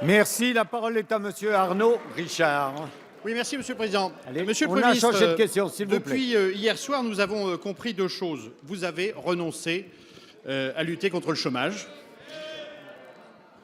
Merci. La parole est à Monsieur Arnaud Richard. Oui, merci, Monsieur le Président. Allez, Monsieur le on Premier a ministre, changé de question, s'il vous plaît. depuis hier soir, nous avons compris deux choses. Vous avez renoncé à lutter contre le chômage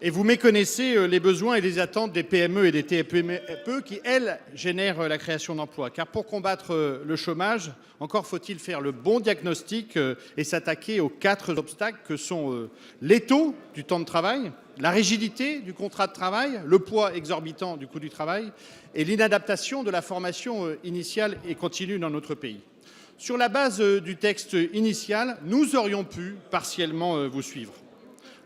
et vous méconnaissez les besoins et les attentes des PME et des TPE qui, elles, génèrent la création d'emplois. Car pour combattre le chômage, encore faut-il faire le bon diagnostic et s'attaquer aux 4 obstacles que sont l'étau du temps de travail, la rigidité du contrat de travail, le poids exorbitant du coût du travail et l'inadaptation de la formation initiale et continue dans notre pays. Sur la base du texte initial, nous aurions pu partiellement vous suivre.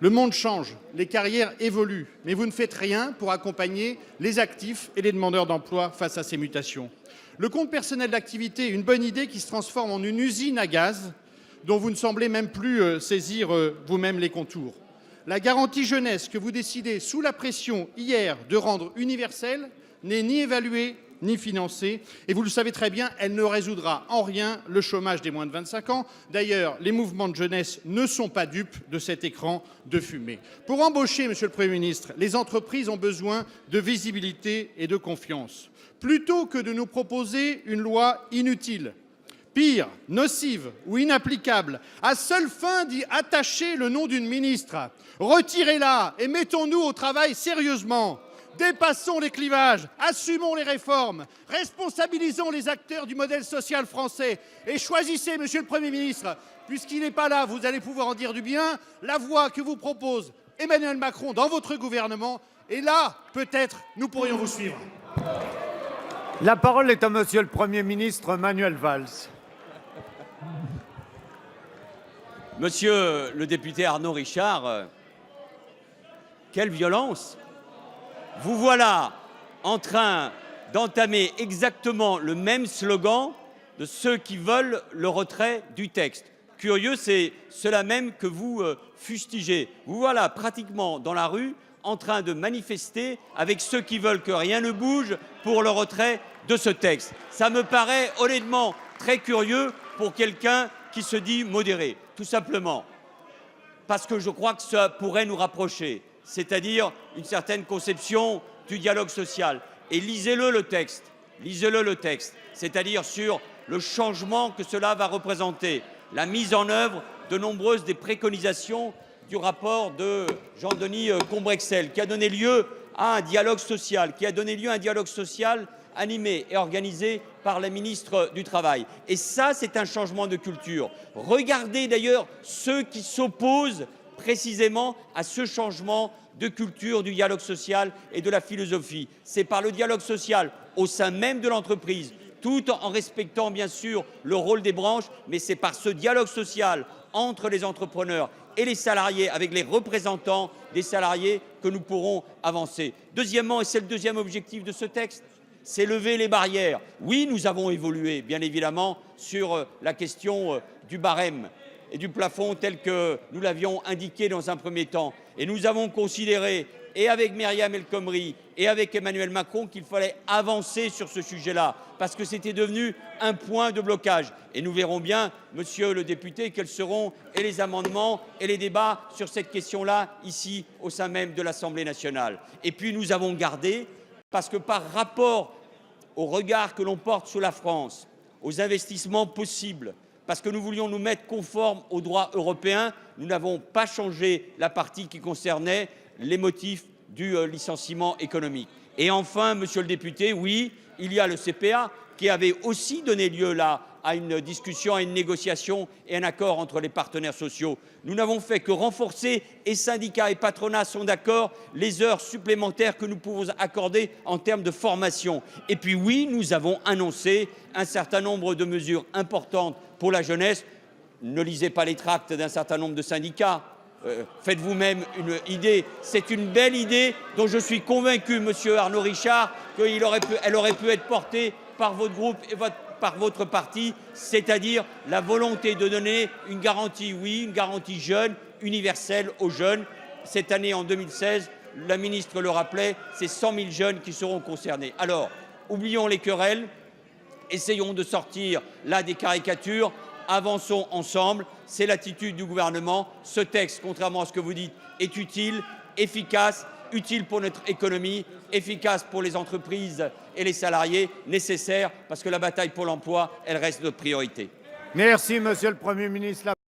Le monde change, les carrières évoluent, mais vous ne faites rien pour accompagner les actifs et les demandeurs d'emploi face à ces mutations. Le compte personnel d'activité est une bonne idée qui se transforme en une usine à gaz dont vous ne semblez même plus saisir vous-même les contours. La garantie jeunesse que vous décidez sous la pression hier de rendre universelle n'est ni évaluée ni financée et vous le savez très bien, elle ne résoudra en rien le chômage des moins de 25 ans. D'ailleurs, les mouvements de jeunesse ne sont pas dupes de cet écran de fumée. Pour embaucher, Monsieur le Premier ministre, les entreprises ont besoin de visibilité et de confiance. Plutôt que de nous proposer une loi inutile, pire, nocive ou inapplicable, à seule fin d'y attacher le nom d'une ministre, retirez-la et mettons-nous au travail sérieusement. Dépassons les clivages, assumons les réformes, responsabilisons les acteurs du modèle social français et choisissez, Monsieur le Premier ministre, puisqu'il n'est pas là, vous allez pouvoir en dire du bien, la voie que vous propose Emmanuel Macron dans votre gouvernement. Et là, peut-être, nous pourrions vous suivre. La parole est à Monsieur le Premier ministre Manuel Valls. Monsieur le député Arnaud Richard, quelle violence! Vous voilà en train d'entamer exactement le même slogan de ceux qui veulent le retrait du texte. Curieux, c'est cela même que vous fustigez. Vous voilà pratiquement dans la rue en train de manifester avec ceux qui veulent que rien ne bouge pour le retrait de ce texte. Ça me paraît honnêtement très curieux pour quelqu'un qui se dit modéré, tout simplement. Parce que je crois que ça pourrait nous rapprocher, c'est-à-dire une certaine conception du dialogue social. Et lisez-le le texte, c'est-à-dire sur le changement que cela va représenter, la mise en œuvre de nombreuses des préconisations du rapport de Jean-Denis Combrexel, qui a donné lieu à un dialogue social, animé et organisé par la ministre du Travail. Et ça, c'est un changement de culture. Regardez d'ailleurs ceux qui s'opposent précisément à ce changement de culture du dialogue social et de la philosophie. C'est par le dialogue social au sein même de l'entreprise, tout en respectant bien sûr le rôle des branches, mais c'est par ce dialogue social entre les entrepreneurs et les salariés, avec les représentants des salariés, que nous pourrons avancer. Deuxièmement, et c'est le deuxième objectif de ce texte, c'est lever les barrières. Oui, nous avons évolué, bien évidemment, sur la question du barème et du plafond tel que nous l'avions indiqué dans un premier temps. Et nous avons considéré, et avec Myriam El Khomri et avec Emmanuel Macron, qu'il fallait avancer sur ce sujet-là, parce que c'était devenu un point de blocage. Et nous verrons bien, monsieur le député, quels seront et les amendements et les débats sur cette question-là, ici, au sein même de l'Assemblée nationale. Et puis nous avons gardé, parce que par rapport au regard que l'on porte sur la France, aux investissements possibles, parce que nous voulions nous mettre conformes au droit européen, nous n'avons pas changé la partie qui concernait les motifs du licenciement économique. Et enfin, monsieur le député, oui, il y a le CPA qui avait aussi donné lieu là à une discussion, à une négociation et un accord entre les partenaires sociaux. Nous n'avons fait que renforcer, et syndicats et patronat sont d'accord, les heures supplémentaires que nous pouvons accorder en termes de formation. Et puis oui, nous avons annoncé un certain nombre de mesures importantes pour la jeunesse. Ne lisez pas les tracts d'un certain nombre de syndicats. Faites vous-même une idée. C'est une belle idée dont je suis convaincu, monsieur Arnaud Richard, qu'elle aurait pu être portée par votre groupe et par votre parti, c'est-à-dire la volonté de donner une garantie, oui, une garantie jeune, universelle aux jeunes. Cette année, en 2016, la ministre le rappelait, c'est 100 000 jeunes qui seront concernés. Alors, oublions les querelles, essayons de sortir là des caricatures, avançons ensemble, c'est l'attitude du gouvernement. Ce texte, contrairement à ce que vous dites, est utile, efficace utile pour notre économie, efficace pour les entreprises et les salariés, nécessaire parce que la bataille pour l'emploi, elle reste notre priorité. Merci, Monsieur le Premier ministre.